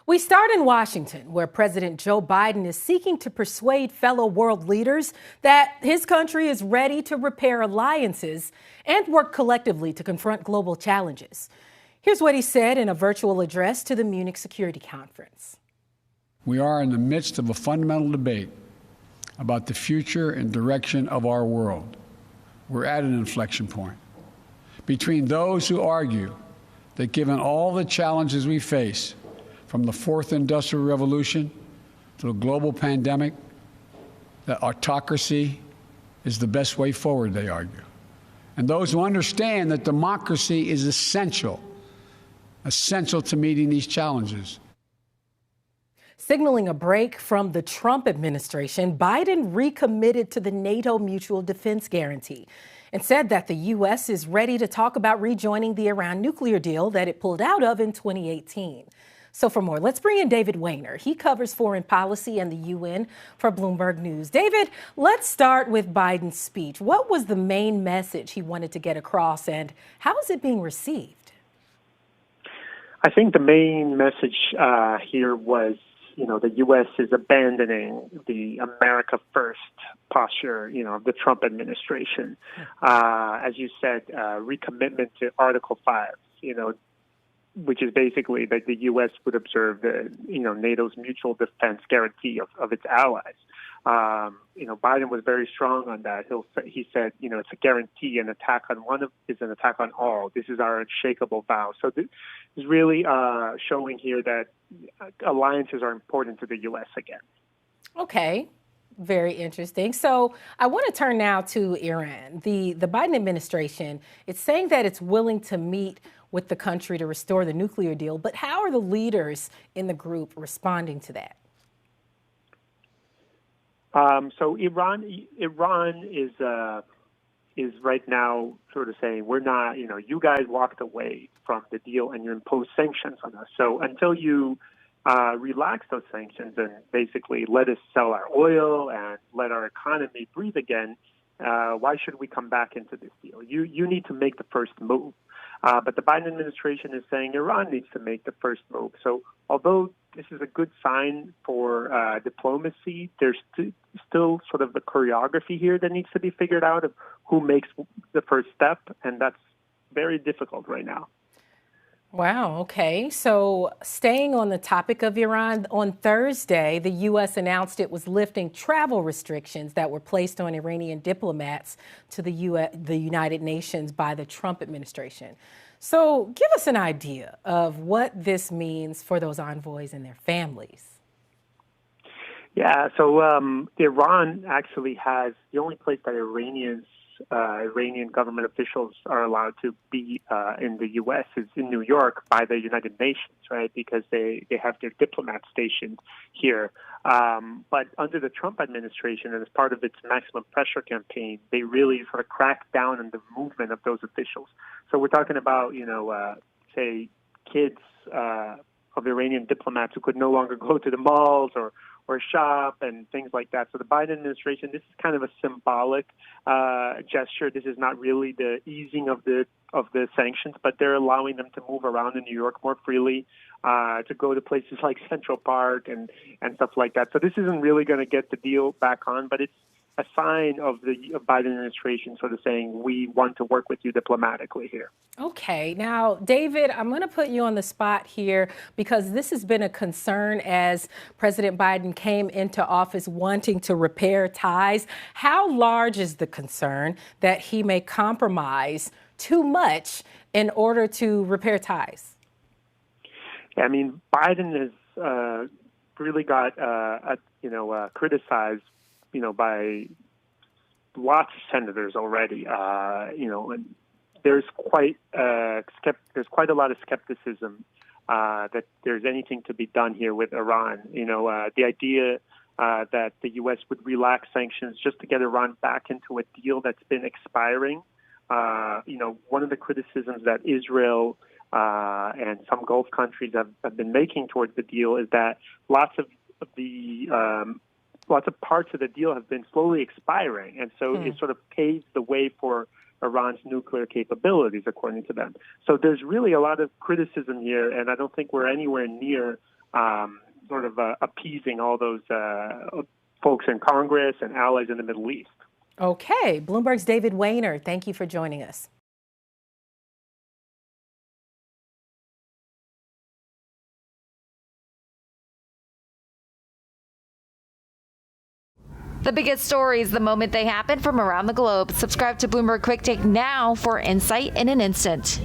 We start in Washington, where President Joe Biden is seeking to persuade fellow world leaders that his country is ready to repair alliances and work collectively to confront global challenges. Here's what he said in a virtual address to the Munich Security Conference. We are in the midst of a fundamental debate about the future and direction of our world. We're at an inflection point between those who argue that given all the challenges we face, from the fourth industrial revolution to the global pandemic, that autocracy is the best way forward, they argue. And those who understand that democracy is essential to meeting these challenges. Signaling a break from the Trump administration, Biden recommitted to the NATO Mutual Defense Guarantee and said that the U.S. is ready to talk about rejoining the Iran nuclear deal that it pulled out of in 2018. So for more, let's bring in David Wehner. He covers foreign policy and the UN for Bloomberg News. David, let's start with Biden's speech. What was the main message he wanted to get across, and how is it being received? I think the main message here was, the U.S. is abandoning the America First posture, of the Trump administration. As you said, recommitment to Article 5, which is basically that the U.S. would observe the, NATO's mutual defense guarantee of its allies. Biden was very strong on that. He said, it's a guarantee. An attack on one is an attack on all. This is our unshakable vow. So this is really showing here that alliances are important to the U.S. again. Okay. Very interesting. So I want to turn now to Iran. The Biden administration, it's saying that it's willing to meet with the country to restore the nuclear deal. But how are the leaders in the group responding to that? So Iran is right now sort of saying, we're not, you guys walked away from the deal and you imposed sanctions on us. So until you relax those sanctions and basically let us sell our oil and let our economy breathe again, why should we come back into this deal? You need to make the first move. But the Biden administration is saying Iran needs to make the first move. So although this is a good sign for diplomacy, there's still sort of the choreography here that needs to be figured out of who makes the first step, and that's very difficult right now. Wow. Okay. So staying on the topic of Iran, on Thursday, the U.S. announced it was lifting travel restrictions that were placed on Iranian diplomats to the United Nations by the Trump administration. So give us an idea of what this means for those envoys and their families. Yeah. So Iran actually has the only place that Iranian government officials are allowed to be in the U.S. is in New York by the United Nations, right? Because they have their diplomats stationed here. But under the Trump administration and as part of its maximum pressure campaign, they really sort of cracked down on the movement of those officials. So we're talking about, say, kids of Iranian diplomats who could no longer go to the malls or shop and things like that. So the Biden administration, this is kind of a symbolic gesture. This is not really the easing of the sanctions, but they're allowing them to move around in New York more freely, to go to places like Central Park and stuff like that. So this isn't really going to get the deal back on, but it's a sign of the Biden administration sort of saying, we want to work with you diplomatically here. Okay. Now, David, I'm going to put you on the spot here because this has been a concern as President Biden came into office wanting to repair ties. How large is the concern that he may compromise too much in order to repair ties? Yeah, I mean, Biden has really got, criticized by lots of senators already, and there's quite a lot of skepticism that there's anything to be done here with Iran. The idea that the U.S. would relax sanctions just to get Iran back into a deal that's been expiring. One of the criticisms that Israel and some Gulf countries have been making towards the deal is that lots of parts of the deal have been slowly expiring. And so it sort of paves the way for Iran's nuclear capabilities, according to them. So there's really a lot of criticism here, and I don't think we're anywhere near sort of appeasing all those folks in Congress and allies in the Middle East. Okay. Bloomberg's David Wayner, thank you for joining us. The biggest stories the moment they happen from around the globe. Subscribe to Bloomberg Quick Take now for insight in an instant.